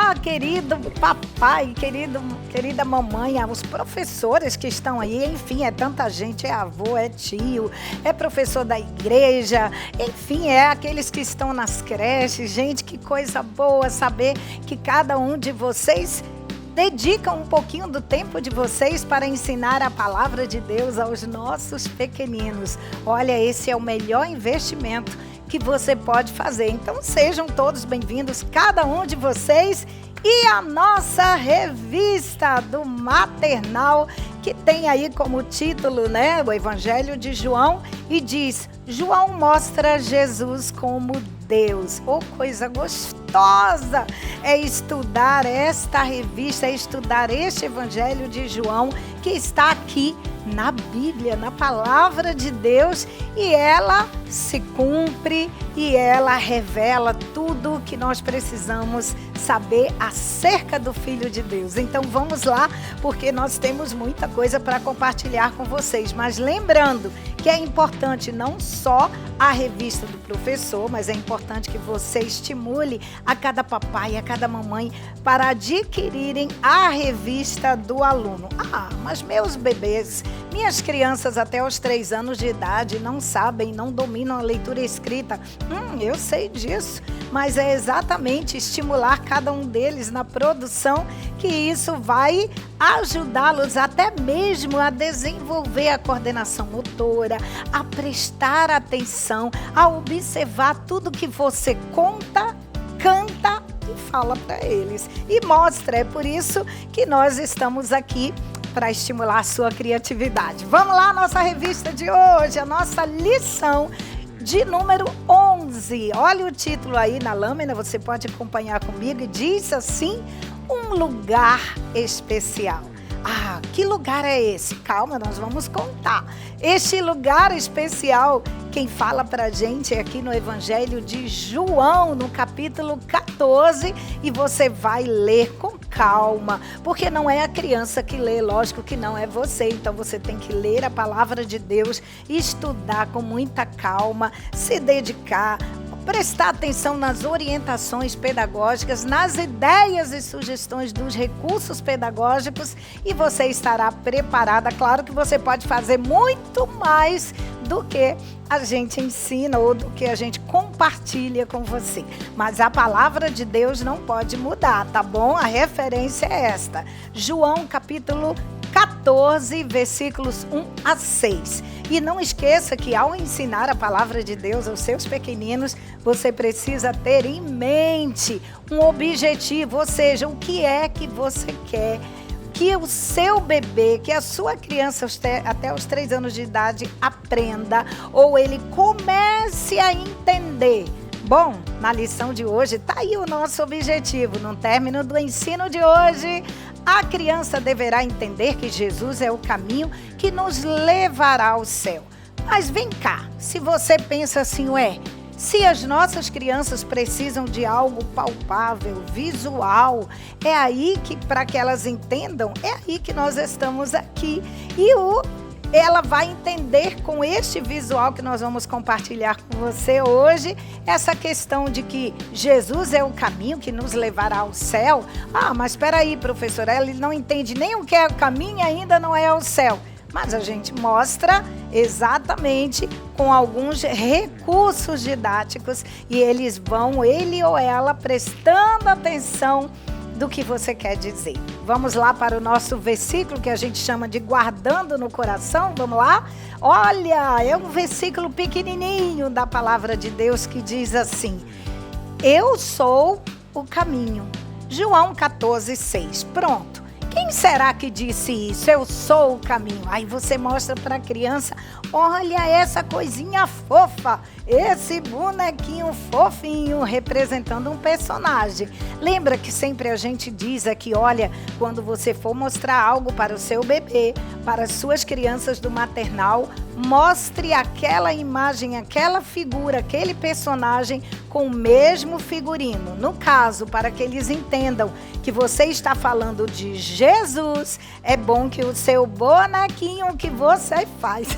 Olá, querido papai, querida mamãe, os professores que estão aí, enfim, é tanta gente, é avô, é tio, é professor da igreja, enfim, é aqueles que estão nas creches. Gente, que coisa boa saber que cada um de vocês dedica um pouquinho do tempo de vocês para ensinar a palavra de Deus aos nossos pequeninos. Olha, esse é o melhor investimento que você pode fazer. Então sejam todos bem-vindos, cada um de vocês, e a nossa revista do maternal, que tem aí como título, né, o Evangelho de João, e diz: João mostra Jesus como Deus. Oh, coisa gostosa é estudar esta revista, é estudar este Evangelho de João, que está aqui na Bíblia, na palavra de Deus, e ela se cumpre e ela revela tudo o que nós precisamos saber acerca do Filho de Deus. Então vamos lá, porque nós temos muita coisa para compartilhar com vocês, mas lembrando que é importante não só a revista do professor, mas é importante que você estimule a cada papai, a cada mamãe para adquirirem a revista do aluno. Ah, mas meus bebês, minhas crianças até os 3 anos de idade não sabem, não dominam a leitura escrita. Eu sei disso, mas é exatamente estimular cada um deles na produção que isso vai ajudá-los até mesmo a desenvolver a coordenação motora, a prestar atenção, a observar tudo que você conta, canta e fala para eles. E mostra, é por isso que nós estamos aqui para estimular a sua criatividade. Vamos lá, nossa revista de hoje, a nossa lição de número 11. Olha o título aí na lâmina, você pode acompanhar comigo, e diz assim: um lugar especial. Ah, que lugar é esse? Calma, nós vamos contar. Este lugar especial, quem fala pra gente é aqui no Evangelho de João, no capítulo 14, e você vai ler com calma, porque não é a criança que lê, lógico que não é você, então você tem que ler a palavra de Deus, estudar com muita calma, se dedicar, prestar atenção nas orientações pedagógicas, nas ideias e sugestões dos recursos pedagógicos, e você estará preparada. Claro que você pode fazer muito mais do que a gente ensina ou do que a gente compartilha com você. Mas a palavra de Deus não pode mudar, tá bom? A referência é esta. João capítulo 14, versículos 1 a 6. E não esqueça que ao ensinar a palavra de Deus aos seus pequeninos, você precisa ter em mente um objetivo, ou seja, o que é que você quer que o seu bebê, que a sua criança até os 3 anos de idade aprenda, ou ele comece a entender. Bom, na lição de hoje está aí o nosso objetivo. No término do ensino de hoje, a criança deverá entender que Jesus é o caminho que nos levará ao céu. Mas vem cá, se você pensa assim, se as nossas crianças precisam de algo palpável, visual, é aí que, para que elas entendam, é aí que nós estamos aqui. E ela vai entender com este visual que nós vamos compartilhar com você hoje, essa questão de que Jesus é o caminho que nos levará ao céu. Ah, mas espera aí, professora, ele não entende nem o que é o caminho e ainda não é o céu. Mas a gente mostra exatamente com alguns recursos didáticos, e eles vão, ele ou ela, prestando atenção do que você quer dizer. Vamos lá para o nosso versículo que a gente chama de guardando no coração. Vamos lá? Olha, é um versículo pequenininho da palavra de Deus que diz assim: eu sou o caminho. João 14, 6. Pronto. Quem será que disse isso? Eu sou o caminho. Aí você mostra para a criança: olha essa coisinha fofa, esse bonequinho fofinho representando um personagem. Lembra que sempre a gente diz aqui, olha, quando você for mostrar algo para o seu bebê, para as suas crianças do maternal, mostre aquela imagem, aquela figura, aquele personagem com o mesmo figurino. No caso, para que eles entendam que você está falando de Jesus, é bom que o seu bonequinho que você faz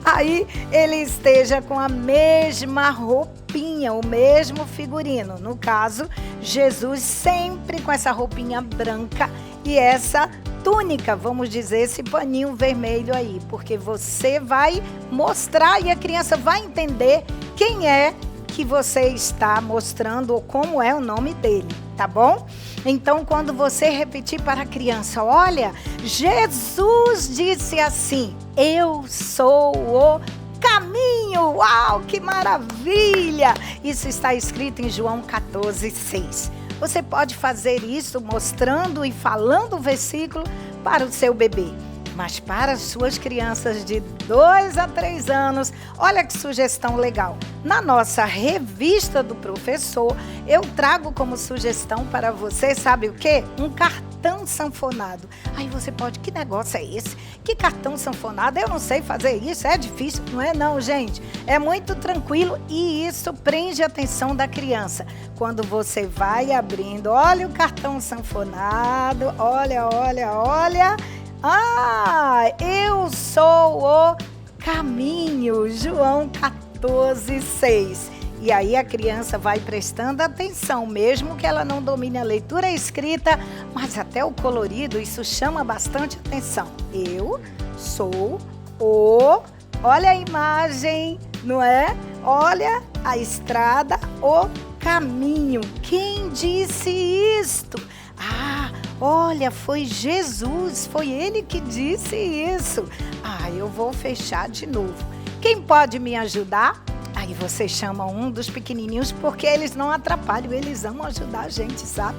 Aí ele esteja com a mesma roupinha, o mesmo figurino. No caso, Jesus sempre com essa roupinha branca e essa túnica, vamos dizer, esse paninho vermelho aí, porque você vai mostrar e a criança vai entender quem é que você está mostrando ou como é o nome dele, tá bom? Então, quando você repetir para a criança, olha, Jesus disse assim, eu sou o caminho. Uau, que maravilha! Isso está escrito em João 14:6. Você pode fazer isso mostrando e falando o versículo para o seu bebê. Mas para as suas crianças de 2 a 3 anos, olha que sugestão legal. Na nossa revista do professor, eu trago como sugestão para você, sabe o quê? Um cartão sanfonado. Aí você pode, que negócio é esse? Que cartão sanfonado? Eu não sei fazer isso, é difícil. Não é não, gente. É muito tranquilo e isso prende a atenção da criança. Quando você vai abrindo, olha o cartão sanfonado, olha, olha, olha. Ah, eu sou o caminho, João 14:6. E aí a criança vai prestando atenção, mesmo que ela não domine a leitura escrita, mas até o colorido, isso chama bastante atenção. Eu sou o... Olha a imagem, não é? Olha a estrada, o caminho. Quem disse isto? Ah, olha, foi Jesus, foi ele que disse isso. Ah, eu vou fechar de novo. Quem pode me ajudar? Aí você chama um dos pequenininhos porque eles não atrapalham, eles amam ajudar a gente, sabe?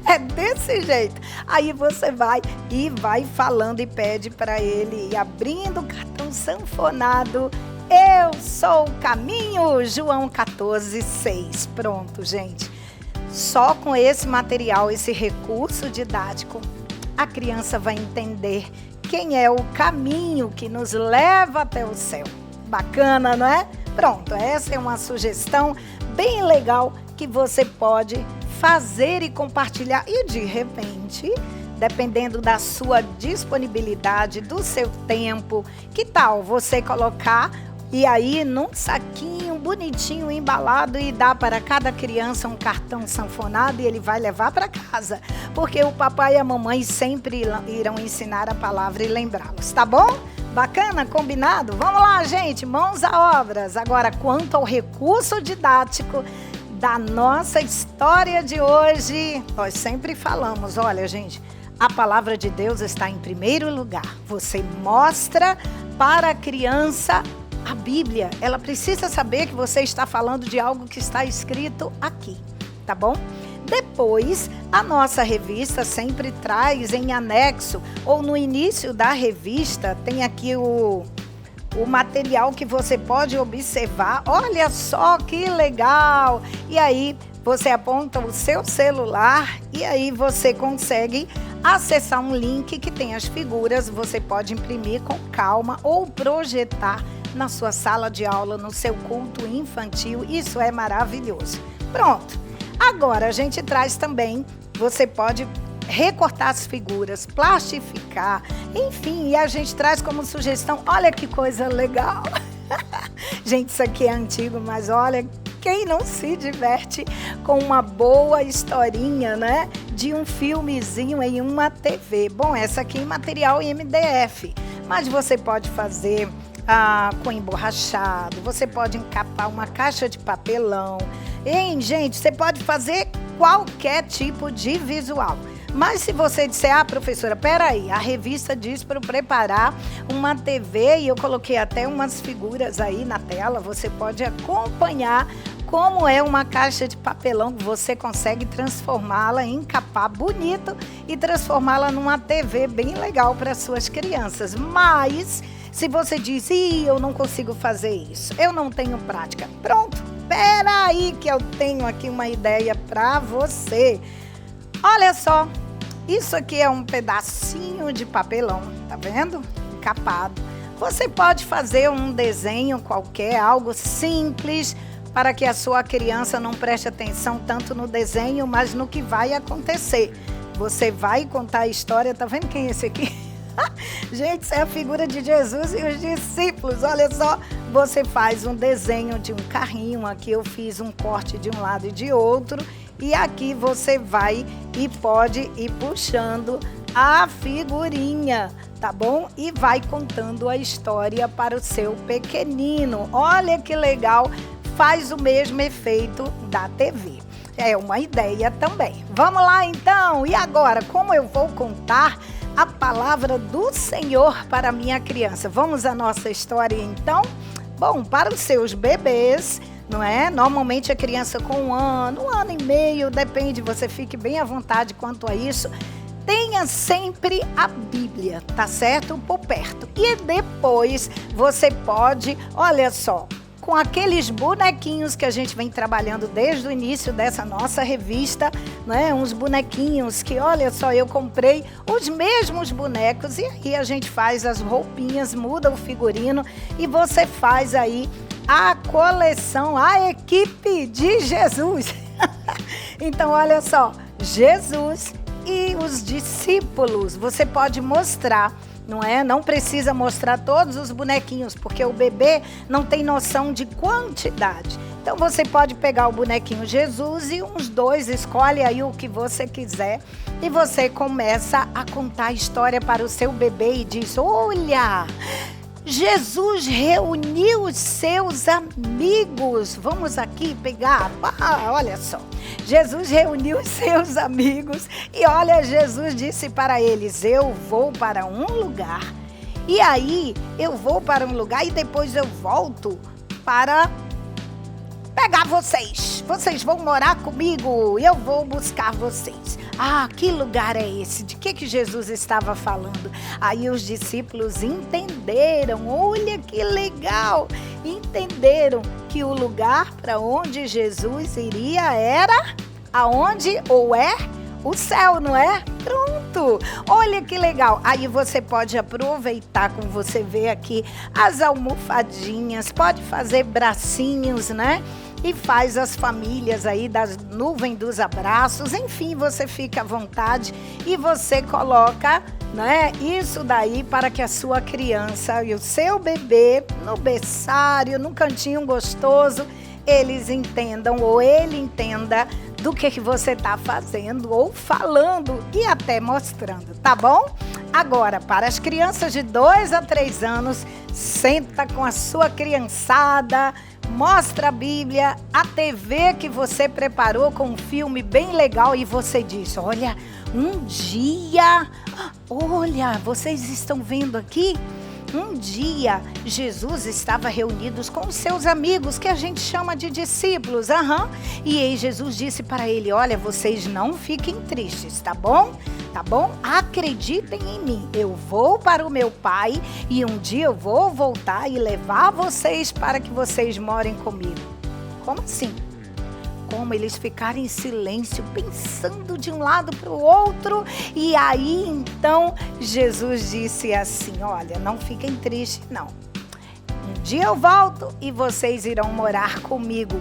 É desse jeito. Aí você vai e vai falando e pede para ele, e abrindo o cartão sanfonado, eu sou o caminho, João 14:6. Pronto, gente. Só com esse material, esse recurso didático, a criança vai entender quem é o caminho que nos leva até o céu. Bacana, não é? Pronto, essa é uma sugestão bem legal que você pode fazer e compartilhar. E de repente, dependendo da sua disponibilidade, do seu tempo, que tal você colocar e aí num saquinho bonitinho, embalado, e dá para cada criança um cartão sanfonado e ele vai levar para casa. Porque o papai e a mamãe sempre irão ensinar a palavra e lembrá-los, tá bom? Bacana? Combinado? Vamos lá, gente, mãos à obras. Agora, quanto ao recurso didático da nossa história de hoje, nós sempre falamos, olha, gente, a palavra de Deus está em primeiro lugar. Você mostra para a criança a Bíblia. Ela precisa saber que você está falando de algo que está escrito aqui, tá bom? Depois, a nossa revista sempre traz em anexo, ou no início da revista, tem aqui o material que você pode observar. Olha só que legal! E aí, você aponta o seu celular e aí você consegue acessar um link que tem as figuras. Você pode imprimir com calma ou projetar na sua sala de aula, no seu culto infantil. Isso é maravilhoso. Pronto! Agora a gente traz também, você pode recortar as figuras, plastificar, enfim, e a gente traz como sugestão, olha que coisa legal. Gente, isso aqui é antigo, mas olha, quem não se diverte com uma boa historinha, né? De um filmezinho em uma TV. Bom, essa aqui é material em MDF, mas você pode fazer com emborrachado, você pode encapar uma caixa de papelão. Hein, gente, você pode fazer qualquer tipo de visual. Mas se você disser, professora, peraí, a revista diz para eu preparar uma TV e eu coloquei até umas figuras aí na tela, você pode acompanhar como é uma caixa de papelão que você consegue transformá-la, encapar bonito e transformá-la numa TV bem legal para suas crianças. Mas se você diz, eu não consigo fazer isso, eu não tenho prática, pronto, peraí que eu tenho aqui uma ideia para você. Olha só, isso aqui é um pedacinho de papelão, tá vendo? Encapado. Você pode fazer um desenho qualquer, algo simples, para que a sua criança não preste atenção tanto no desenho, mas no que vai acontecer. Você vai contar a história, tá vendo quem é esse aqui? Gente, isso é a figura de Jesus e os discípulos. Olha só, você faz um desenho de um carrinho. Aqui eu fiz um corte de um lado e de outro. E aqui você vai e pode ir puxando a figurinha, tá bom? E vai contando a história para o seu pequenino. Olha que legal, faz o mesmo efeito da TV. É uma ideia também. Vamos lá então. E agora, como eu vou contar a palavra do Senhor para a minha criança? Vamos à nossa história então? Bom, para os seus bebês, não é? Normalmente a criança com um ano e meio, depende, você fique bem à vontade quanto a isso. Tenha sempre a Bíblia, tá certo? Por perto. E depois você pode, olha só, com aqueles bonequinhos que a gente vem trabalhando desde o início dessa nossa revista, né? Uns bonequinhos que, olha só, eu comprei os mesmos bonecos e aí a gente faz as roupinhas, muda o figurino e você faz aí a coleção, a equipe de Jesus. Então, olha só, Jesus e os discípulos, você pode mostrar, não é? Não precisa mostrar todos os bonequinhos, porque o bebê não tem noção de quantidade. Então você pode pegar o bonequinho Jesus e uns 2, escolhe aí o que você quiser e você começa a contar a história para o seu bebê e diz: olha, Jesus reuniu os seus amigos. Vamos aqui pegar. Olha só. Jesus reuniu os seus amigos e olha, Jesus disse para eles: eu vou para um lugar. E aí eu vou para um lugar e depois eu volto para pegar vocês. Vocês vão morar comigo. Eu vou buscar vocês. Ah, que lugar é esse? De que Jesus estava falando? Aí os discípulos entenderam. Olha que legal! Entenderam que o lugar para onde Jesus iria era aonde ou é o céu, não é? Pronto! Olha que legal! Aí você pode aproveitar, como você vê aqui, as almofadinhas, pode fazer bracinhos, né? E faz as famílias aí da nuvem dos abraços, enfim, você fica à vontade e você coloca, né, isso daí para que a sua criança e o seu bebê no berçário, num cantinho gostoso, eles entendam ou ele entenda do que você está fazendo ou falando e até mostrando, tá bom? Agora, para as crianças de 2 a 3 anos, senta com a sua criançada, mostra a Bíblia, a TV que você preparou com um filme bem legal e você diz: olha, um dia, olha, vocês estão vendo aqui? Um dia, Jesus estava reunido com os seus amigos, que a gente chama de discípulos. E aí Jesus disse para ele: olha, vocês não fiquem tristes, tá bom? Tá bom? Acreditem em mim. Eu vou para o meu Pai e um dia eu vou voltar e levar vocês para que vocês morem comigo. Como assim? Como eles ficaram em silêncio, pensando de um lado para o outro. E aí, então, Jesus disse assim: olha, não fiquem tristes, não. Um dia eu volto e vocês irão morar comigo,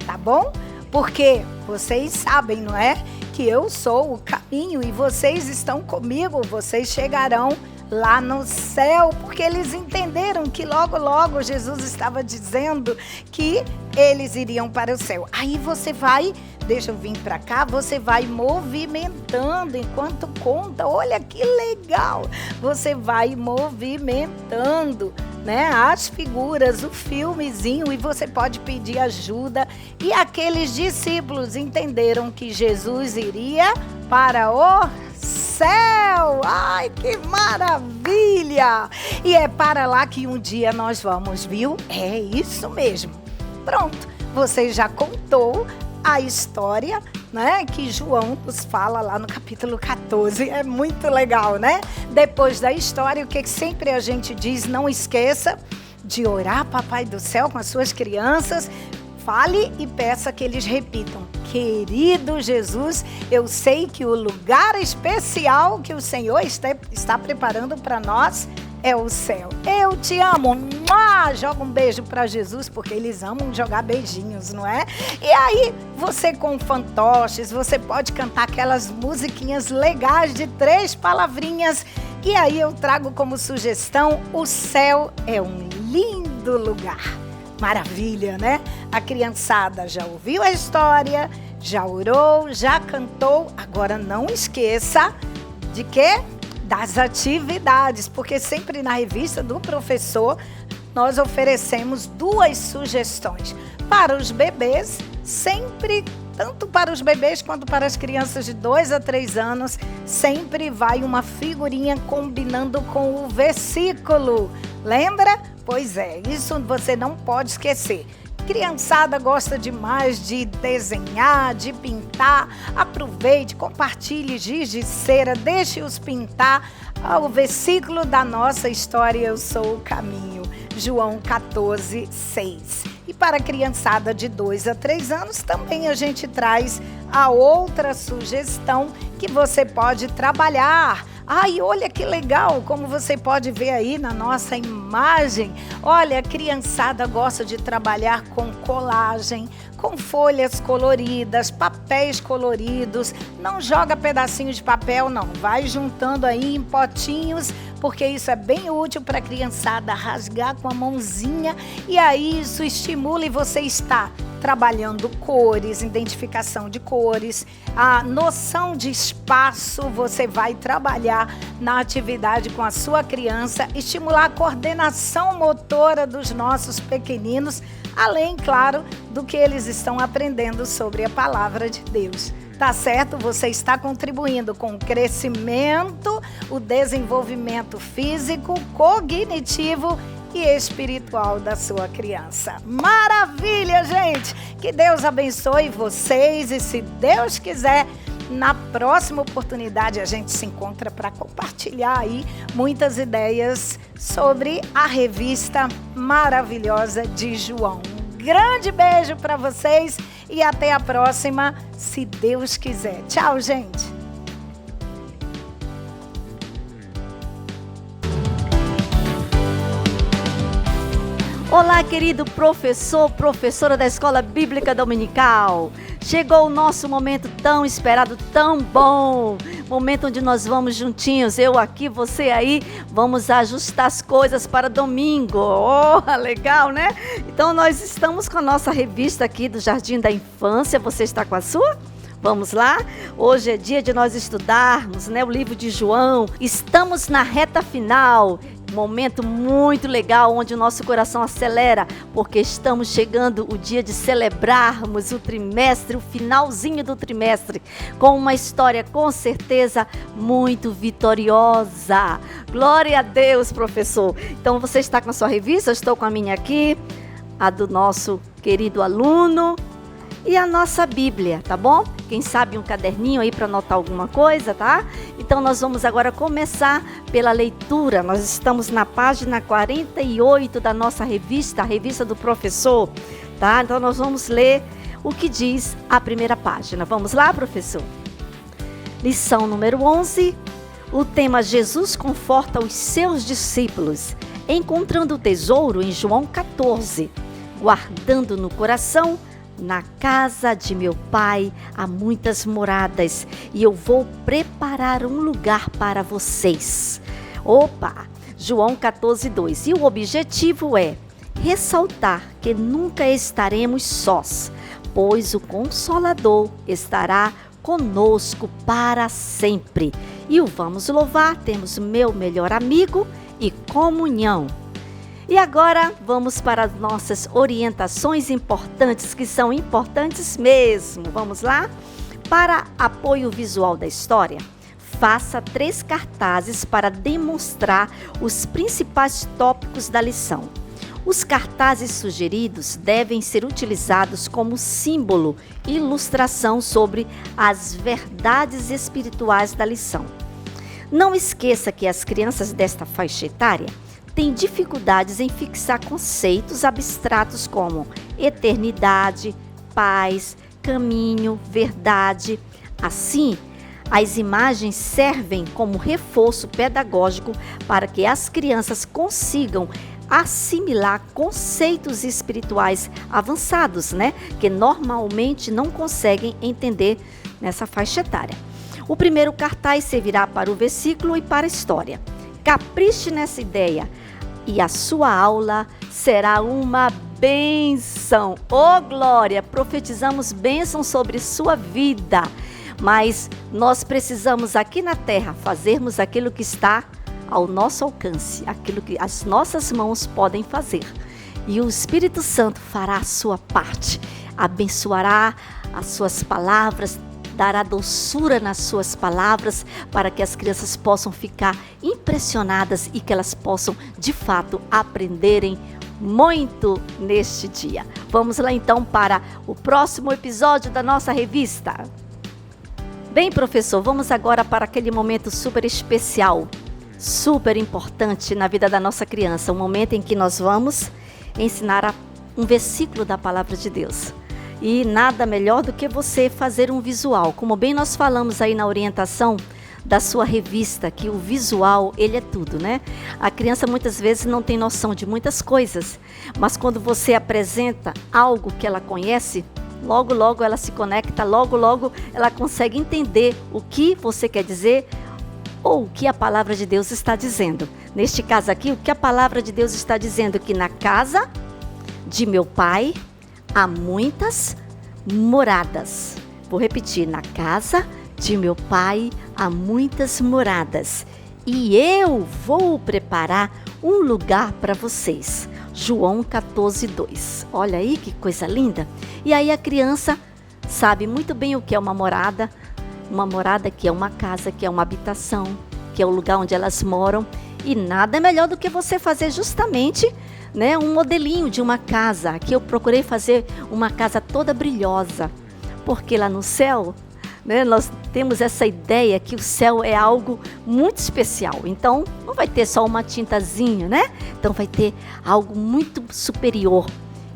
tá bom? Porque vocês sabem, não é? Que eu sou o caminho e vocês estão comigo, vocês chegarão lá no céu, porque eles entenderam que logo, logo Jesus estava dizendo que eles iriam para o céu. Aí você vai, deixa eu vir para cá, você vai movimentando enquanto conta, olha que legal, você vai movimentando, né, as figuras, o filmezinho, e você pode pedir ajuda. E aqueles discípulos entenderam que Jesus iria para o céu. Ai, que maravilha! E é para lá que um dia nós vamos, viu? É isso mesmo. Pronto, você já contou a história, né, que João nos fala lá no capítulo 14. É muito legal, né? Depois da história, o que sempre a gente diz: não esqueça de orar, Papai do Céu, com as suas crianças. Fale e peça que eles repitam: querido Jesus, eu sei que o lugar especial que o Senhor está preparando para nós é o céu. Eu te amo. Joga um beijo para Jesus, porque eles amam jogar beijinhos, não é? E aí, você com fantoches, você pode cantar aquelas musiquinhas legais de 3 palavrinhas E aí eu trago como sugestão: o céu é um lindo lugar. Maravilha, né? A criançada já ouviu a história, já orou, já cantou. Agora não esqueça de quê? Das atividades, porque sempre na revista do professor nós oferecemos 2 sugestões. Para os bebês, sempre, tanto para os bebês quanto para as crianças de 2 a 3 anos, sempre vai uma figurinha combinando com o versículo. Lembra? Pois é, isso você não pode esquecer. Criançada gosta demais de desenhar, de pintar. Aproveite, compartilhe giz de cera, deixe-os pintar. O versículo da nossa história: eu sou o caminho. João 14, 6. E para a criançada de 2 a 3 anos, também a gente traz a outra sugestão que você pode trabalhar. Ai, olha que legal, como você pode ver aí na nossa imagem. Olha, a criançada gosta de trabalhar com colagem, com folhas coloridas, papéis coloridos. Não joga pedacinho de papel, não. Vai juntando aí em potinhos, porque isso é bem útil para a criançada rasgar com a mãozinha. E aí isso estimula e você está trabalhando cores, identificação de cores, a noção de espaço. Você vai trabalhar na atividade com a sua criança, estimular a coordenação motora dos nossos pequeninos, além, claro, do que eles estão aprendendo sobre a palavra de Deus. Tá certo? Você está contribuindo com o crescimento, o desenvolvimento físico, cognitivo e espiritual da sua criança. Maravilha, gente! Que Deus abençoe vocês e, se Deus quiser, na próxima oportunidade a gente se encontra para compartilhar aí muitas ideias sobre a revista maravilhosa de João. Um grande beijo para vocês e até a próxima, se Deus quiser. Tchau, gente! Olá, querido professor, professora da Escola Bíblica Dominical. Chegou o nosso momento tão esperado, tão bom. Momento onde nós vamos juntinhos, eu aqui, você aí, vamos ajustar as coisas para domingo. Oh, legal, né? Então nós estamos com a nossa revista aqui do Jardim da Infância. Você está com a sua? Vamos lá? Hoje é dia de nós estudarmos, né, o livro de João. Estamos na reta final. Momento muito legal, onde o nosso coração acelera, porque estamos chegando o dia de celebrarmos o trimestre, o finalzinho do trimestre, com uma história com certeza muito vitoriosa. Glória a Deus, professor. Então você está com a sua revista, eu estou com a minha aqui, a do nosso querido aluno e a nossa Bíblia, tá bom? Quem sabe um caderninho aí para anotar alguma coisa, tá? Então nós vamos agora começar pela leitura. Nós estamos na página 48 da nossa revista, a revista do professor, tá? Então nós vamos ler o que diz a primeira página. Vamos lá, professor? Lição número 11. O tema: Jesus conforta os seus discípulos, encontrando o tesouro em João 14, guardando no coração: na casa de meu pai há muitas moradas, e eu vou preparar um lugar para vocês. Opa! João 14, 2. E o objetivo é ressaltar que nunca estaremos sós, pois o Consolador estará conosco para sempre. E o vamos louvar, temos meu melhor amigo e comunhão. E agora vamos para as nossas orientações importantes, que são importantes mesmo. Vamos lá? Para apoio visual da história, faça 3 cartazes para demonstrar os principais tópicos da lição. Os cartazes sugeridos devem ser utilizados como símbolo e ilustração sobre as verdades espirituais da lição. Não esqueça que as crianças desta faixa etária têm dificuldades em fixar conceitos abstratos como eternidade, paz, caminho, verdade. Assim, as imagens servem como reforço pedagógico para que as crianças consigam assimilar conceitos espirituais avançados, né? Que normalmente não conseguem entender nessa faixa etária. O primeiro cartaz servirá para o versículo e para a história. Capriche nessa ideia e a sua aula será uma bênção. Oh, glória! Profetizamos bênção sobre sua vida. Mas nós precisamos aqui na terra fazermos aquilo que está ao nosso alcance, aquilo que as nossas mãos podem fazer. E o Espírito Santo fará a sua parte, abençoará as suas palavras, dará doçura nas suas palavras para que as crianças possam ficar impressionadas e que elas possam, de fato, aprenderem muito neste dia. Vamos lá então para o próximo episódio da nossa revista. Bem, professor, vamos agora para aquele momento super especial, super importante na vida da nossa criança, um momento em que nós vamos ensinar um versículo da palavra de Deus. E nada melhor do que você fazer um visual. Como bem nós falamos aí na orientação da sua revista, que o visual, ele é tudo, né? A criança muitas vezes não tem noção de muitas coisas, mas quando você apresenta algo que ela conhece, logo, logo ela se conecta, logo, logo ela consegue entender o que você quer dizer ou o que a palavra de Deus está dizendo. Neste caso aqui, o que a palavra de Deus está dizendo? Que na casa de meu pai há muitas moradas. Vou repetir, na casa de meu pai há muitas moradas. E eu vou preparar um lugar para vocês. João 14:2. Olha aí que coisa linda. E aí a criança sabe muito bem o que é uma morada que é uma casa, que é uma habitação, que é o lugar onde elas moram. E nada melhor do que você fazer justamente, né, um modelinho de uma casa. Aqui eu procurei fazer uma casa toda brilhosa, porque lá no céu, né, nós temos essa ideia que o céu é algo muito especial. Então, não vai ter só uma tintazinha, né? Então, vai ter algo muito superior,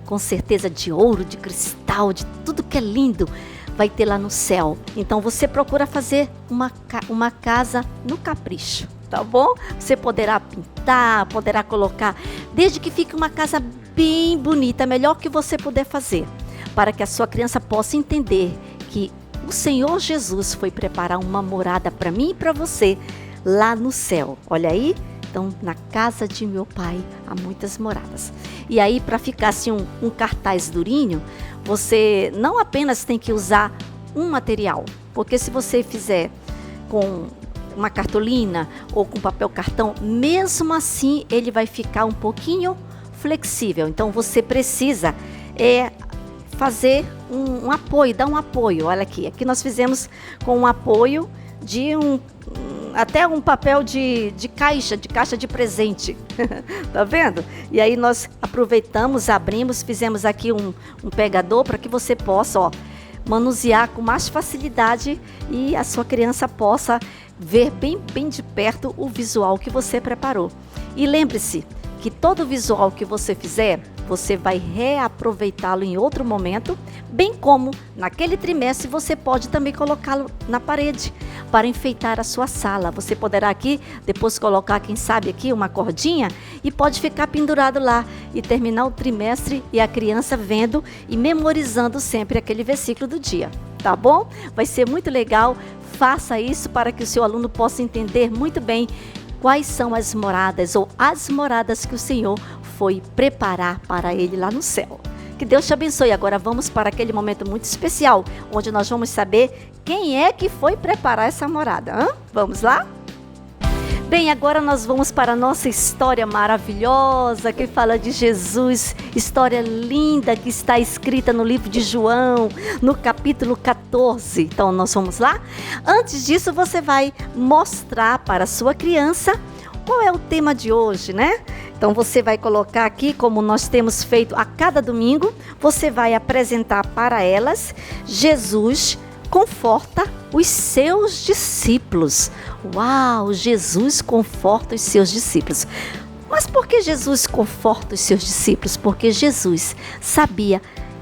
com certeza de ouro, de cristal, de tudo que é lindo, vai ter lá no céu. Então, você procura fazer uma casa no capricho. Tá bom? Você poderá pintar, poderá colocar, desde que fique uma casa bem bonita, melhor que você puder fazer, para que a sua criança possa entender que o Senhor Jesus foi preparar uma morada para mim e para você lá no céu. Olha aí, então na casa de meu pai há muitas moradas. E aí, para ficar assim um cartaz durinho, você não apenas tem que usar um material, porque se você fizer com uma cartolina ou com papel cartão, mesmo assim ele vai ficar um pouquinho flexível. Então você precisa fazer um apoio, dar um apoio. Olha aqui nós fizemos com um apoio de até um papel de caixa de presente. Tá vendo? E aí nós aproveitamos, abrimos, fizemos aqui um pegador para que você possa manusear com mais facilidade e a sua criança possa ver bem de perto o visual que você preparou. E lembre-se que todo visual que você fizer, você vai reaproveitá-lo em outro momento, bem como naquele trimestre você pode também colocá-lo na parede para enfeitar a sua sala. Você poderá aqui depois colocar, quem sabe aqui, uma cordinha e pode ficar pendurado lá e terminar o trimestre e a criança vendo e memorizando sempre aquele versículo do dia. Tá bom? Vai ser muito legal. Faça isso para que o seu aluno possa entender muito bem quais são as moradas ou as moradas que o Senhor foi preparar para ele lá no céu. Que Deus te abençoe. Agora vamos para aquele momento muito especial, onde nós vamos saber quem é que foi preparar essa morada. Vamos lá? Bem, agora nós vamos para a nossa história maravilhosa que fala de Jesus, história linda que está escrita no livro de João, no capítulo 14. Então nós vamos lá? Antes disso, você vai mostrar para a sua criança qual é o tema de hoje, né? Então você vai colocar aqui, como nós temos feito a cada domingo, você vai apresentar para elas Jesus conforta os seus discípulos. Uau, Jesus conforta os seus discípulos. Mas por que Jesus conforta os seus discípulos? Porque Jesus sabia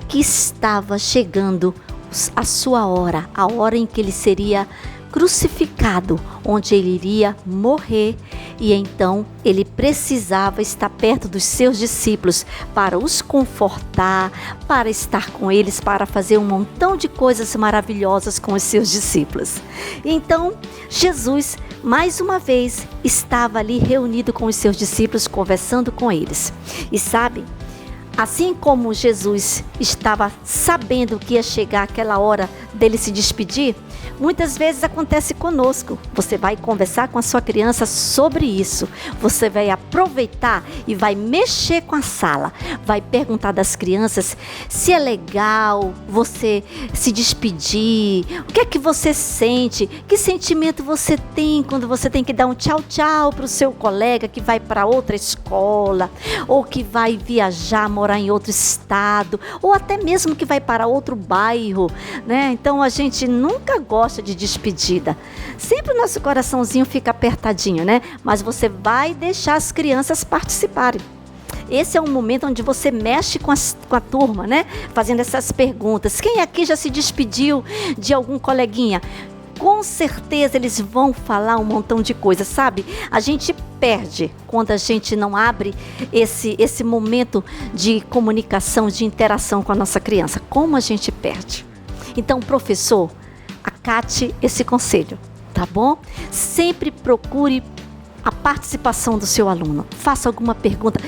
que estava chegando a sua hora, a hora em que ele seria crucificado, onde ele iria morrer, e então ele precisava estar perto dos seus discípulos para os confortar, para estar com eles, para fazer um montão de coisas maravilhosas com os seus discípulos. Então, Jesus, mais uma vez, estava ali reunido com os seus discípulos, conversando com eles. E sabe, assim como Jesus estava sabendo que ia chegar aquela hora dele se despedir, muitas vezes acontece conosco. Você vai conversar com a sua criança sobre isso. Você vai aproveitar e vai mexer com a sala. Vai perguntar das crianças se é legal você se despedir. O que é que você sente? Que sentimento você tem quando você tem que dar um tchau, tchau para o seu colega que vai para outra escola, ou que vai viajar, morar em outro estado, ou até mesmo que vai para outro bairro, né? Então a gente nunca gosta de despedida. Sempre o nosso coraçãozinho fica apertadinho, né? Mas você vai deixar as crianças participarem. Esse é um momento onde você mexe com a turma, né? Fazendo essas perguntas. Quem aqui já se despediu de algum coleguinha? Com certeza eles vão falar um montão de coisas, sabe? A gente perde quando a gente não abre esse momento de comunicação, de interação com a nossa criança. Como a gente perde? Então, professor, acate esse conselho, tá bom? Sempre procure a participação do seu aluno. Faça alguma pergunta.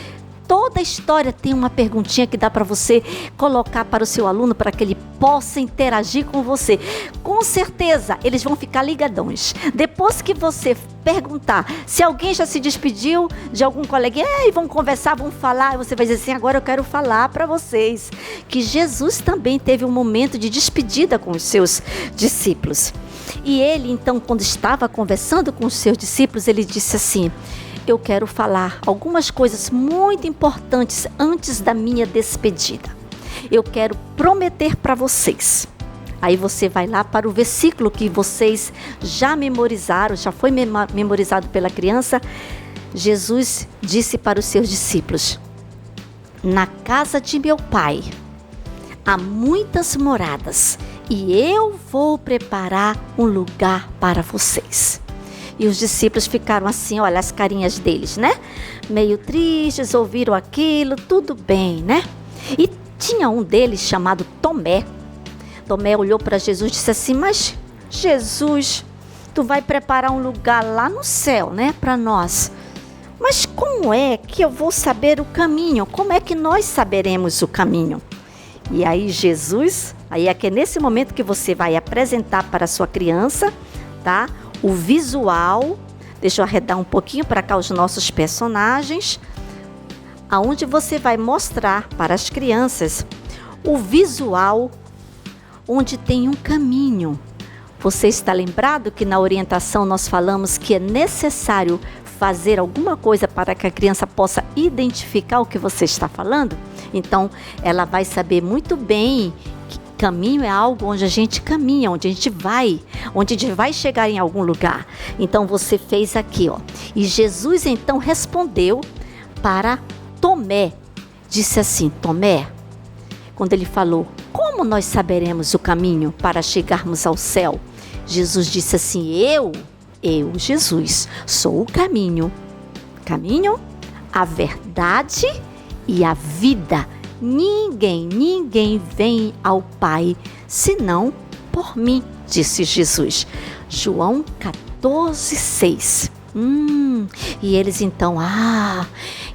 Toda história tem uma perguntinha que dá para você colocar para o seu aluno, para que ele possa interagir com você. Com certeza, eles vão ficar ligadões. Depois que você perguntar se alguém já se despediu de algum coleguinha, e vão conversar, vão falar, e você vai dizer assim: agora eu quero falar para vocês que Jesus também teve um momento de despedida com os seus discípulos. E ele, então, quando estava conversando com os seus discípulos, ele disse assim: eu quero falar algumas coisas muito importantes antes da minha despedida. Eu quero prometer para vocês. Aí você vai lá para o versículo que vocês já memorizaram, já foi memorizado pela criança. Jesus disse para os seus discípulos: na casa de meu pai há muitas moradas e eu vou preparar um lugar para vocês. E os discípulos ficaram assim, olha as carinhas deles, né? Meio tristes, ouviram aquilo, tudo bem, né? E tinha um deles chamado Tomé. Tomé olhou para Jesus e disse assim: mas Jesus, tu vai preparar um lugar lá no céu, né? Para nós. Mas como é que eu vou saber o caminho? Como é que nós saberemos o caminho? E aí Jesus, aí é que é nesse momento que você vai apresentar para a sua criança, tá? O visual, deixa eu arredar um pouquinho para cá os nossos personagens, aonde você vai mostrar para as crianças o visual onde tem um caminho. Você está lembrado que na orientação nós falamos que é necessário fazer alguma coisa para que a criança possa identificar o que você está falando? Então, ela vai saber muito bem que caminho é algo onde a gente caminha, onde a gente vai chegar em algum lugar. Então você fez aqui, ó. E Jesus então respondeu para Tomé. Disse assim: Tomé, quando ele falou: como nós saberemos o caminho para chegarmos ao céu? Jesus disse assim: eu, Jesus, sou o caminho, a verdade e a vida. Ninguém vem ao Pai senão por mim, disse Jesus. João 14:6. E eles então,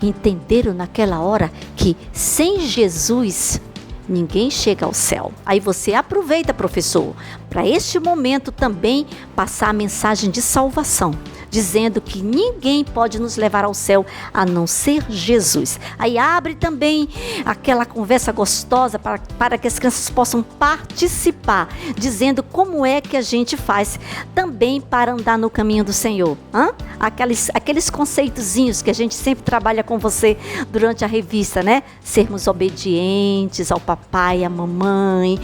entenderam naquela hora que sem Jesus ninguém chega ao céu. Aí você aproveita, professor, para este momento também passar a mensagem de salvação, dizendo que ninguém pode nos levar ao céu a não ser Jesus. Aí abre também aquela conversa gostosa para que as crianças possam participar, dizendo como é que a gente faz também para andar no caminho do Senhor. Aqueles conceitozinhos que a gente sempre trabalha com você durante a revista, né? Sermos obedientes ao papai, à mamãe,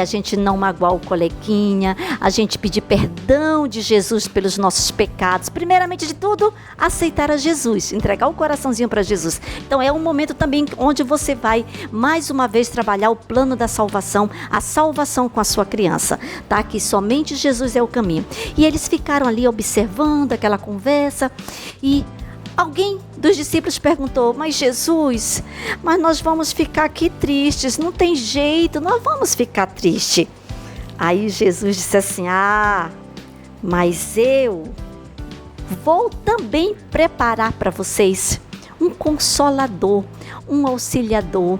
a gente não magoar o coleguinha, a gente pedir perdão de Jesus pelos nossos pecados. Primeiramente de tudo, aceitar a Jesus, entregar o coraçãozinho para Jesus. Então é um momento também onde você vai mais uma vez trabalhar o plano da salvação, a salvação com a sua criança, tá? Que somente Jesus é o caminho. E eles ficaram ali observando aquela conversa e alguém dos discípulos perguntou: mas Jesus, mas nós vamos ficar aqui tristes, não tem jeito, nós vamos ficar tristes. Aí Jesus disse assim: Mas eu vou também preparar para vocês um consolador, um auxiliador,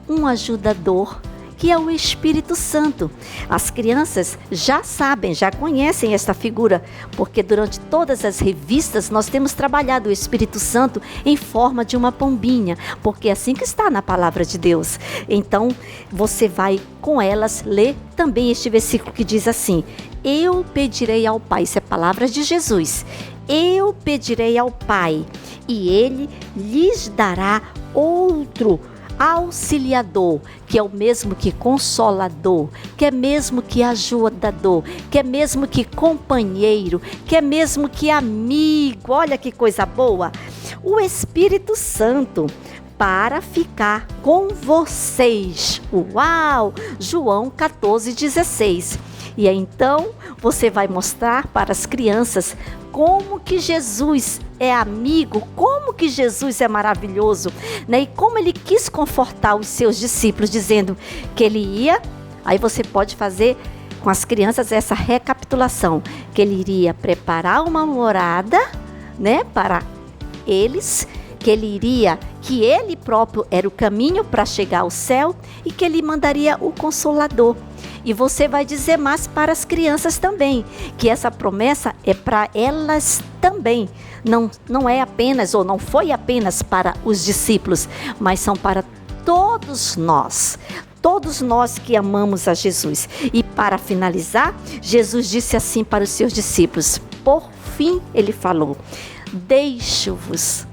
um ajudador, que é o Espírito Santo. As crianças já sabem, já conhecem esta figura, porque durante todas as revistas nós temos trabalhado o Espírito Santo em forma de uma pombinha, porque é assim que está na palavra de Deus. Então, você vai com elas ler também este versículo que diz assim: eu pedirei ao Pai, isso é palavra de Jesus, eu pedirei ao Pai e Ele lhes dará outro auxiliador, que é o mesmo que consolador, que é mesmo que ajudador, que é mesmo que companheiro, que é mesmo que amigo. Olha que coisa boa! O Espírito Santo para ficar com vocês. Uau! João 14,16. E aí, então você vai mostrar para as crianças como que Jesus é amigo, como que Jesus é maravilhoso, né? E como ele quis confortar os seus discípulos, dizendo que ele ia. Aí você pode fazer com as crianças essa recapitulação, que ele iria preparar uma morada, né, para eles, que ele próprio era o caminho para chegar ao céu e que ele mandaria o Consolador. E você vai dizer mais para as crianças também, que essa promessa é para elas também. Não é apenas, ou não foi apenas para os discípulos, mas são para todos nós que amamos a Jesus. E para finalizar, Jesus disse assim para os seus discípulos, por fim ele falou: deixo-vos,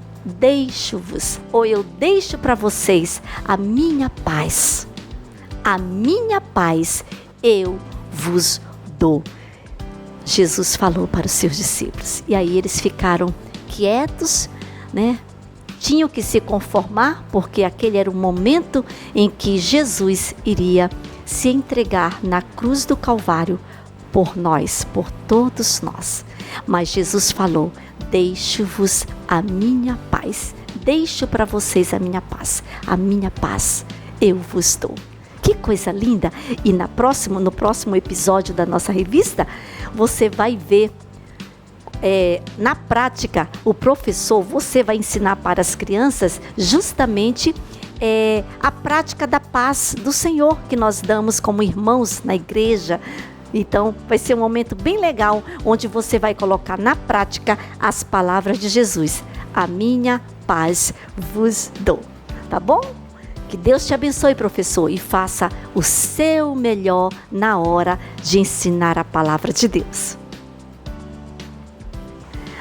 ou eu deixo para vocês a minha paz eu vos dou. Jesus falou para os seus discípulos, e aí eles ficaram quietos, né? Tinham que se conformar, porque aquele era o momento em que Jesus iria se entregar na cruz do Calvário por nós, por todos nós. Mas Jesus falou: deixo-vos a minha paz, deixo para vocês a minha paz eu vos dou. Que coisa linda! E no próximo episódio da nossa revista, você vai ver na prática, o professor, você vai ensinar para as crianças justamente a prática da paz do Senhor que nós damos como irmãos na igreja. Então, vai ser um momento bem legal, onde você vai colocar na prática as palavras de Jesus. A minha paz vos dou. Tá bom? Que Deus te abençoe, professor, e faça o seu melhor na hora de ensinar a palavra de Deus.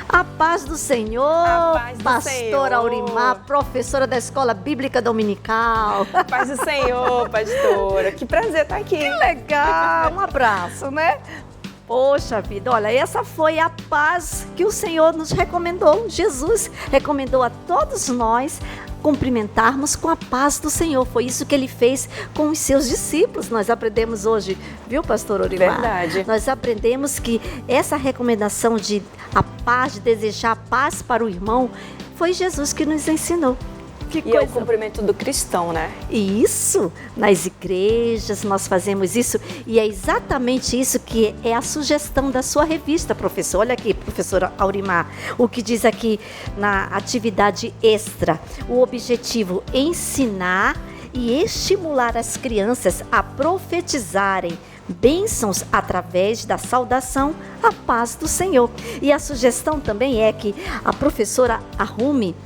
A paz do Senhor, pastora Aurimar, professora da Escola Bíblica Dominical. A paz do Senhor, pastora. Que prazer estar aqui. Que legal, um abraço, né? Poxa vida, olha, essa foi a paz que o Senhor nos recomendou. Jesus recomendou a todos nós cumprimentarmos com a paz do Senhor. Foi isso que ele fez com os seus discípulos. Nós aprendemos hoje, viu, pastor Aurimar? Verdade. Nós aprendemos que essa recomendação de a paz, de desejar a paz para o irmão, foi Jesus que nos ensinou. Que coisa. É o cumprimento do cristão, né? Isso, nas igrejas nós fazemos isso, e é exatamente isso que é a sugestão da sua revista, professor. Olha aqui, professora Aurimar, o que diz aqui na atividade extra. O objetivo é ensinar e estimular as crianças a profetizarem bênçãos através da saudação à paz do Senhor. E a sugestão também é que a professora arrume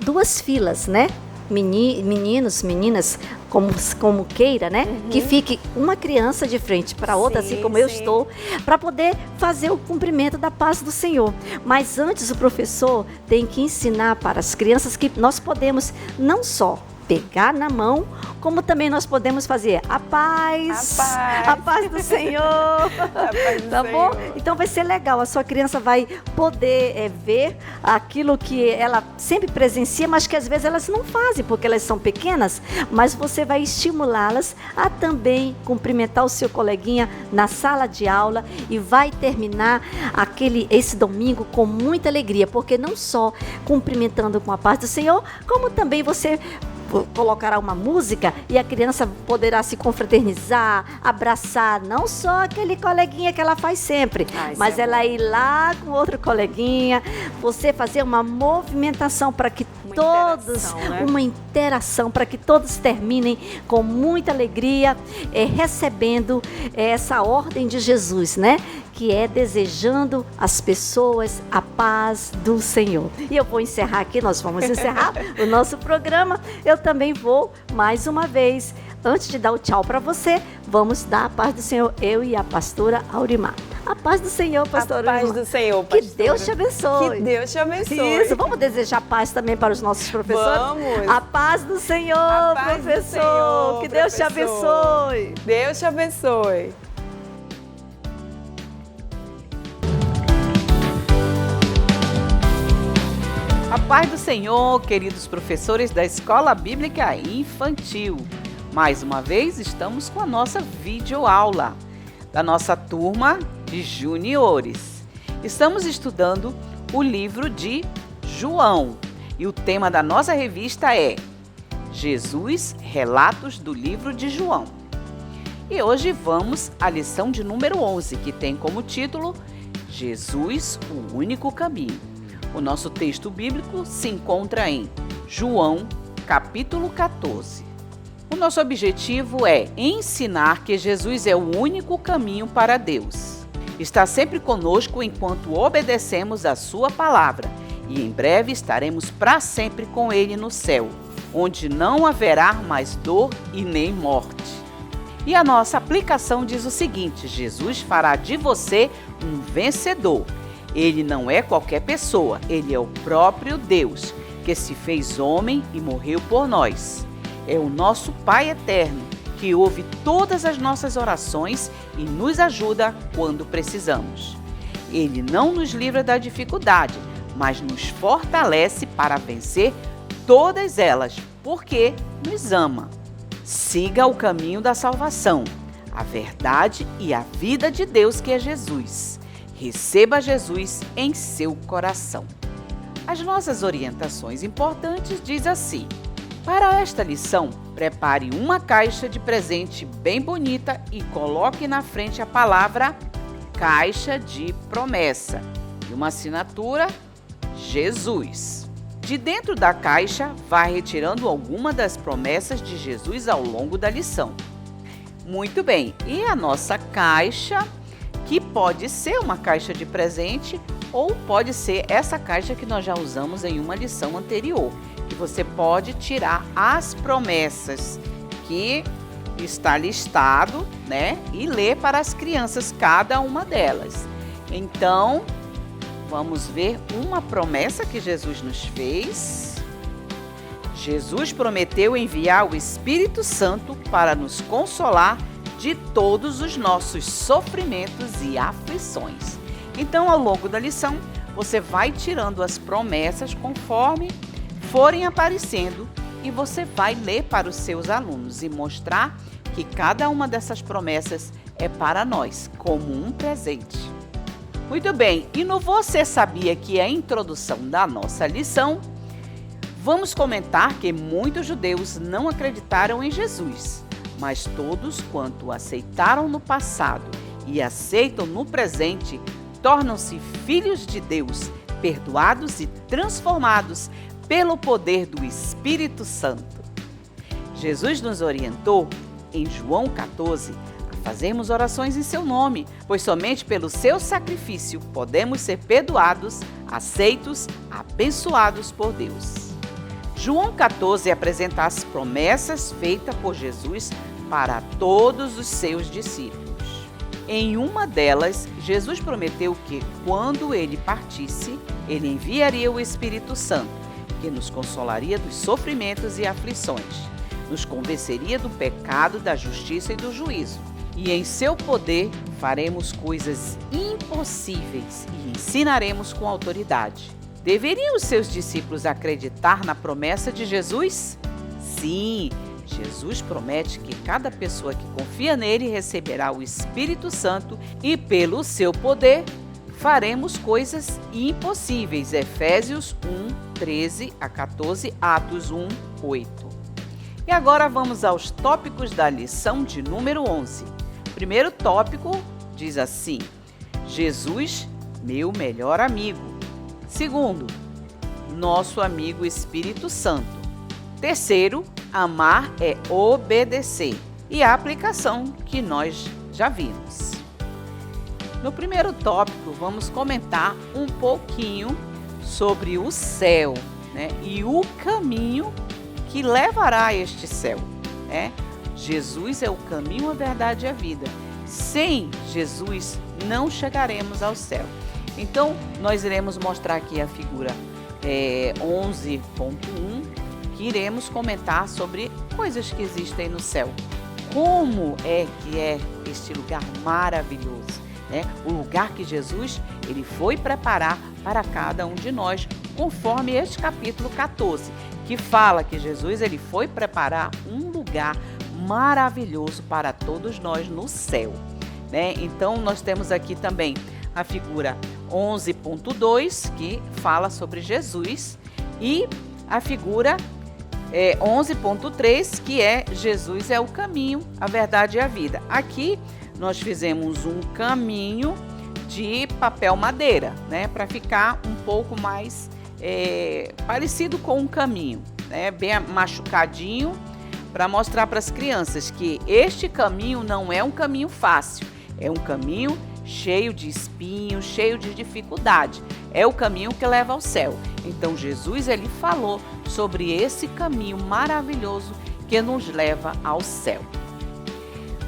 2 filas, né? Meninos, meninas, como queira, né? Uhum. Que fique uma criança de frente para outra, sim, assim como eu estou, para poder fazer o cumprimento da paz do Senhor. Mas antes o professor tem que ensinar para as crianças que nós podemos não só pegar na mão, como também nós podemos fazer a paz do Senhor. Tá bom? Então vai ser legal, a sua criança vai poder ver aquilo que ela sempre presencia, mas que às vezes elas não fazem, porque elas são pequenas, mas você vai estimulá-las a também cumprimentar o seu coleguinha na sala de aula e vai terminar esse domingo com muita alegria, porque não só cumprimentando com a paz do Senhor, como também você colocará uma música e a criança poderá se confraternizar, abraçar, não só aquele coleguinha que ela faz sempre, mas ela ir lá com outro coleguinha, você fazer uma movimentação para que uma interação, para que todos terminem com muita alegria, recebendo essa ordem de Jesus, né? Que é desejando às pessoas a paz do Senhor. E eu vou encerrar aqui, nós vamos encerrar o nosso programa. Eu também vou, mais uma vez, antes de dar o tchau para você, vamos dar a paz do Senhor, eu e a pastora Aurimar. A paz do Senhor, pastora Aurimar. A paz do Senhor, pastora. Que Deus te abençoe. Que Deus te abençoe. Isso, vamos desejar paz também para os nossos professores? Vamos. A paz do Senhor, paz professor. do Senhor, que Deus te abençoe. Deus te abençoe. A paz do Senhor, queridos professores da Escola Bíblica Infantil. Mais uma vez, estamos com a nossa videoaula da nossa turma de juniores. Estamos estudando o livro de João e o tema da nossa revista é Jesus, Relatos do Livro de João. E hoje vamos à lição de número 11, que tem como título Jesus, o único caminho. O nosso texto bíblico se encontra em João, capítulo 14. O nosso objetivo é ensinar que Jesus é o único caminho para Deus. Está sempre conosco enquanto obedecemos a sua palavra e em breve estaremos para sempre com Ele no céu, onde não haverá mais dor e nem morte. E a nossa aplicação diz o seguinte: Jesus fará de você um vencedor. Ele não é qualquer pessoa, ele é o próprio Deus, que se fez homem e morreu por nós. É o nosso Pai eterno, que ouve todas as nossas orações e nos ajuda quando precisamos. Ele não nos livra da dificuldade, mas nos fortalece para vencer todas elas, porque nos ama. Siga o caminho da salvação, a verdade e a vida de Deus, que é Jesus. Receba Jesus em seu coração. As nossas orientações importantes diz assim: para esta lição, prepare uma caixa de presente bem bonita e coloque na frente a palavra Caixa de Promessa e uma assinatura Jesus. De dentro da caixa, vá retirando alguma das promessas de Jesus ao longo da lição. Muito bem, e a nossa caixa, que pode ser uma caixa de presente ou pode ser essa caixa que nós já usamos em uma lição anterior, que você pode tirar as promessas que está listado, né, e ler para as crianças cada uma delas. Então, vamos ver uma promessa que Jesus nos fez. Jesus prometeu enviar o Espírito Santo para nos consolar de todos os nossos sofrimentos e aflições. Então, ao longo da lição, você vai tirando as promessas conforme forem aparecendo e você vai ler para os seus alunos e mostrar que cada uma dessas promessas é para nós, como um presente. Muito bem, e no Você Sabia, que é a introdução da nossa lição, vamos comentar que muitos judeus não acreditaram em Jesus, mas todos quanto o aceitaram no passado e aceitam no presente, tornam-se filhos de Deus, perdoados e transformados pelo poder do Espírito Santo. Jesus nos orientou, em João 14, a fazermos orações em seu nome, pois somente pelo seu sacrifício podemos ser perdoados, aceitos, abençoados por Deus. João 14 apresenta as promessas feitas por Jesus para todos os seus discípulos. Em uma delas, Jesus prometeu que, quando ele partisse, ele enviaria o Espírito Santo, que nos consolaria dos sofrimentos e aflições, nos convenceria do pecado, da justiça e do juízo. E em seu poder faremos coisas impossíveis e ensinaremos com autoridade. Deveriam os seus discípulos acreditar na promessa de Jesus? Sim, Jesus promete que cada pessoa que confia nele receberá o Espírito Santo e, pelo seu poder, faremos coisas impossíveis. Efésios 1, 13 a 14, Atos 1, 8. E agora vamos aos tópicos da lição de número 11. O primeiro tópico diz assim: Jesus, meu melhor amigo. Segundo, nosso amigo Espírito Santo. Terceiro, amar é obedecer. E a aplicação que nós já vimos. No primeiro tópico, vamos comentar um pouquinho sobre o céu, né? E o caminho que levará a este céu, né? Jesus é o caminho, a verdade e a vida. Sem Jesus, não chegaremos ao céu. Então, nós iremos mostrar aqui a figura 11.1, que iremos comentar sobre coisas que existem no céu. Como é que é este lugar maravilhoso, né? O lugar que Jesus ele foi preparar para cada um de nós, conforme este capítulo 14, que fala que Jesus ele foi preparar um lugar maravilhoso para todos nós no céu, né? Então, nós temos aqui também a figura 11.2, que fala sobre Jesus, e a figura 11.3, que é Jesus é o caminho, a verdade e a vida. Aqui nós fizemos um caminho de papel madeira, né, para ficar um pouco mais parecido com um caminho, né, bem machucadinho, para mostrar para as crianças que este caminho não é um caminho fácil, é um caminho cheio de espinhos, cheio de dificuldade. É o caminho que leva ao céu. Então Jesus ele falou sobre esse caminho maravilhoso que nos leva ao céu.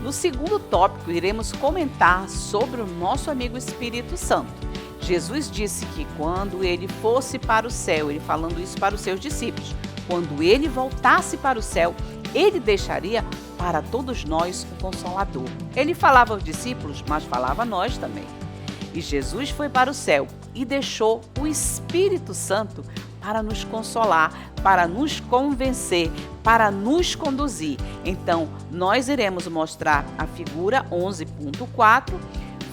No segundo tópico, iremos comentar sobre o nosso amigo Espírito Santo. Jesus disse que quando ele fosse para o céu, ele falando isso para os seus discípulos, quando ele voltasse para o céu, ele deixaria para todos nós o Consolador. Ele falava aos discípulos, mas falava a nós também. E Jesus foi para o céu e deixou o Espírito Santo para nos consolar, para nos convencer, para nos conduzir. Então, nós iremos mostrar a figura 11.4,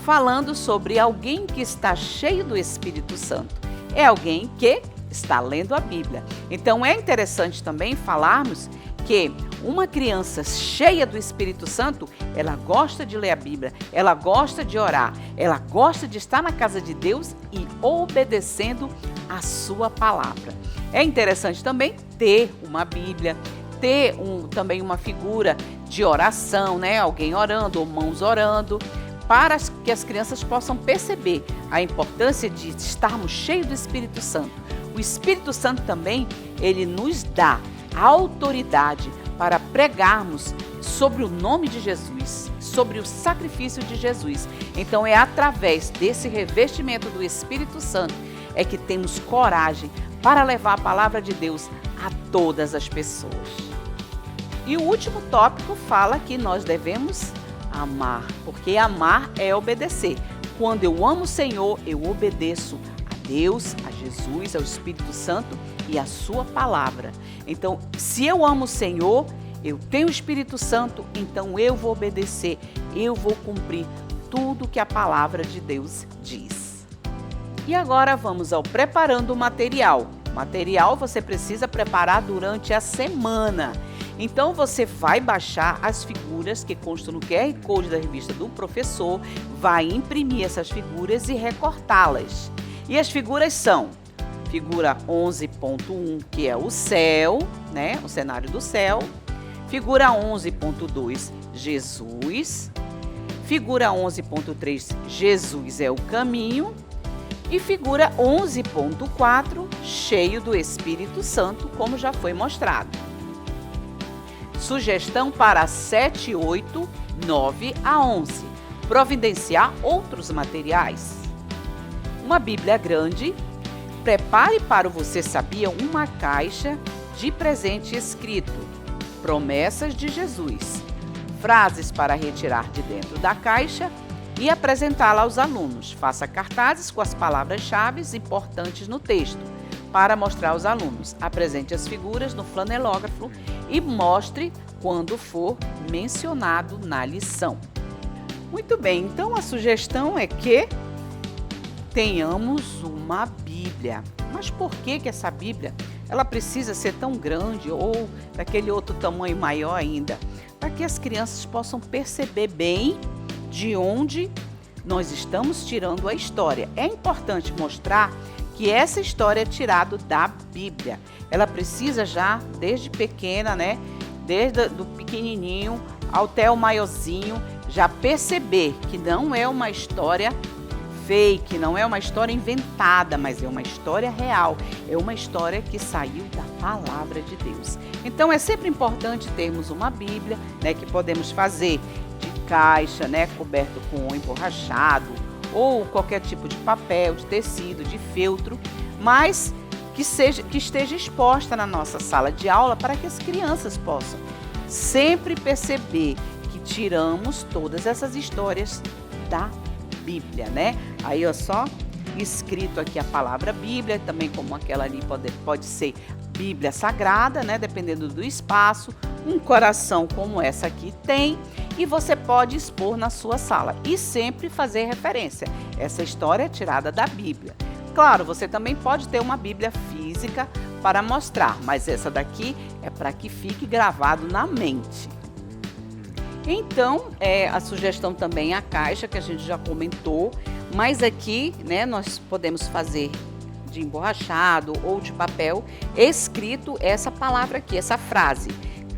falando sobre alguém que está cheio do Espírito Santo. É alguém que está lendo a Bíblia. Então, é interessante também falarmos que uma criança cheia do Espírito Santo, ela gosta de ler a Bíblia, ela gosta de orar, ela gosta de estar na casa de Deus e obedecendo a sua palavra. É interessante também ter uma Bíblia, ter também uma figura de oração, né? Alguém orando ou mãos orando, para que as crianças possam perceber a importância de estarmos cheios do Espírito Santo. O Espírito Santo também, ele nos dá a autoridade para pregarmos sobre o nome de Jesus, sobre o sacrifício de Jesus. Então é através desse revestimento do Espírito Santo é que temos coragem para levar a palavra de Deus a todas as pessoas. E o último tópico fala que nós devemos amar, porque amar é obedecer. Quando eu amo o Senhor, eu obedeço a Deus, a Jesus, ao Espírito Santo e a sua palavra. Então, se eu amo o Senhor, eu tenho o Espírito Santo, então eu vou obedecer, eu vou cumprir tudo que a palavra de Deus diz. E agora vamos ao preparando o material. O material você precisa preparar durante a semana. Então você vai baixar as figuras que constam no QR Code da revista do professor, vai imprimir essas figuras e recortá-las. E as figuras são figura 11.1, que é o céu, né? O cenário do céu. Figura 11.2, Jesus. Figura 11.3, Jesus é o caminho. E figura 11.4, cheio do Espírito Santo, como já foi mostrado. Sugestão para 7, 8, 9 a 11. Providenciar outros materiais. Uma Bíblia grande. Prepare para o Você Sabia uma caixa de presente escrito: Promessas de Jesus, frases para retirar de dentro da caixa e apresentá-la aos alunos. Faça cartazes com as palavras-chave importantes no texto para mostrar aos alunos. Apresente as figuras no flanelógrafo e mostre quando for mencionado na lição. Muito bem, então a sugestão é que tenhamos uma Bíblia. Mas por que essa Bíblia ela precisa ser tão grande ou daquele outro tamanho maior ainda, para que as crianças possam perceber bem de onde nós estamos tirando a história. É importante mostrar que essa história é tirada da Bíblia. Ela precisa já, desde pequena, né, desde do pequenininho até o maiorzinho, já perceber que não é uma história fake, não é uma história inventada, mas é uma história real, é uma história que saiu da palavra de Deus. Então é sempre importante termos uma Bíblia, né, que podemos fazer de caixa, né, coberto com emborrachado ou qualquer tipo de papel, de tecido, de feltro, mas que esteja exposta na nossa sala de aula para que as crianças possam sempre perceber que tiramos todas essas histórias da Bíblia, né? Aí, ó, só escrito aqui a palavra Bíblia, também como aquela ali pode ser Bíblia Sagrada, né? Dependendo do espaço, um coração como essa aqui tem, e você pode expor na sua sala e sempre fazer referência. Essa história é tirada da Bíblia. Claro, você também pode ter uma Bíblia física para mostrar, mas essa daqui é para que fique gravado na mente. Então, a sugestão também é a caixa, que a gente já comentou, mas aqui, né, nós podemos fazer de emborrachado ou de papel, escrito essa palavra aqui, essa frase,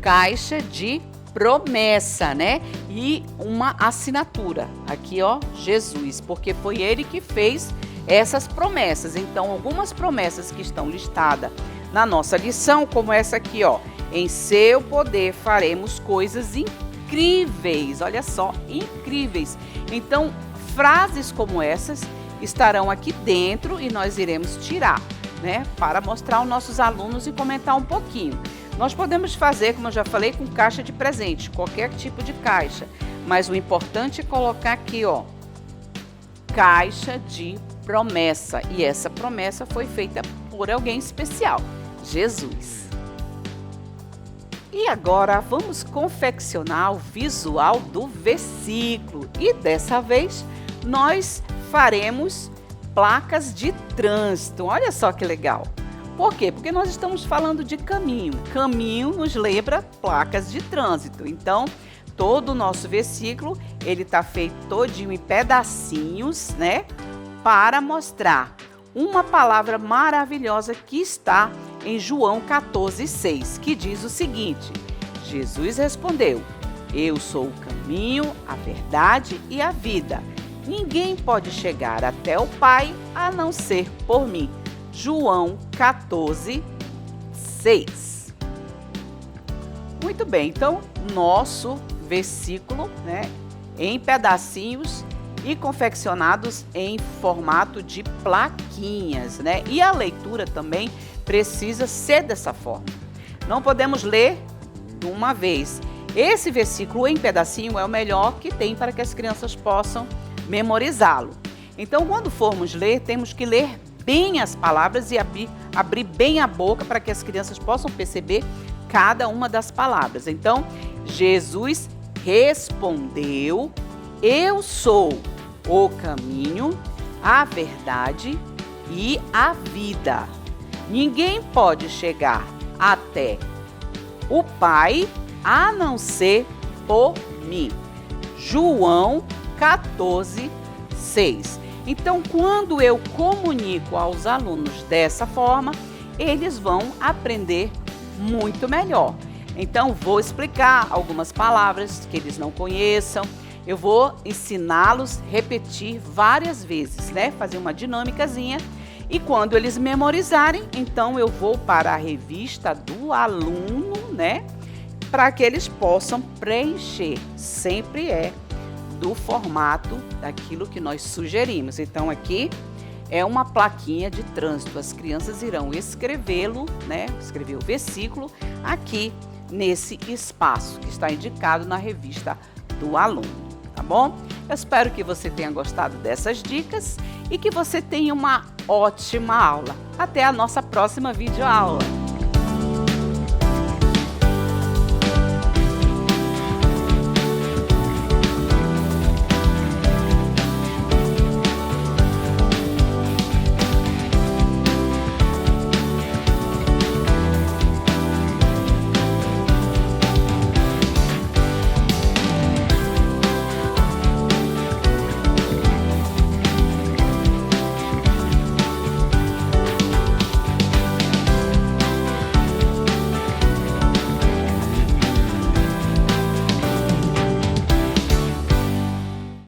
caixa de promessa, né? E uma assinatura, aqui, ó, Jesus, porque foi ele que fez essas promessas. Então, algumas promessas que estão listadas na nossa lição, como essa aqui, ó, em seu poder faremos coisas incríveis, olha só, incríveis. Então, frases como essas estarão aqui dentro e nós iremos tirar, né, para mostrar aos nossos alunos e comentar um pouquinho. Nós podemos fazer, como eu já falei, com caixa de presente, qualquer tipo de caixa, mas o importante é colocar aqui, ó, caixa de promessa, e essa promessa foi feita por alguém especial, Jesus. E agora vamos confeccionar o visual do versículo. E dessa vez nós faremos placas de trânsito. Olha só que legal. Por quê? Porque nós estamos falando de caminho. Caminho nos lembra placas de trânsito. Então, todo o nosso versículo, ele está feito todinho em pedacinhos, né? Para mostrar uma palavra maravilhosa que está em João 14,6, que diz o seguinte: Jesus respondeu, eu sou o caminho, a verdade e a vida. Ninguém pode chegar até o Pai a não ser por mim. João 14,6. Muito bem, então, nosso versículo, né, em pedacinhos e confeccionados em formato de plaquinhas, né? E a leitura também precisa ser dessa forma. Não podemos ler de uma vez. Esse versículo em pedacinho é o melhor que tem para que as crianças possam memorizá-lo. Então, quando formos ler, temos que ler bem as palavras e abrir bem a boca para que as crianças possam perceber cada uma das palavras. Então, Jesus respondeu, eu sou o caminho, a verdade e a vida. Ninguém pode chegar até o Pai a não ser por mim. João 14,6. Então, quando eu comunico aos alunos dessa forma, eles vão aprender muito melhor. Então, vou explicar algumas palavras que eles não conheçam. Eu vou ensiná-los a repetir várias vezes, né? Fazer uma dinâmicazinha. E quando eles memorizarem, então eu vou para a revista do aluno, né? Para que eles possam preencher. Sempre é do formato daquilo que nós sugerimos. Então, aqui é uma plaquinha de trânsito. As crianças irão escrevê-lo, né? Escrever o versículo aqui nesse espaço que está indicado na revista do aluno, tá bom? Eu espero que você tenha gostado dessas dicas e que você tenha uma ótima aula. Até a nossa próxima videoaula.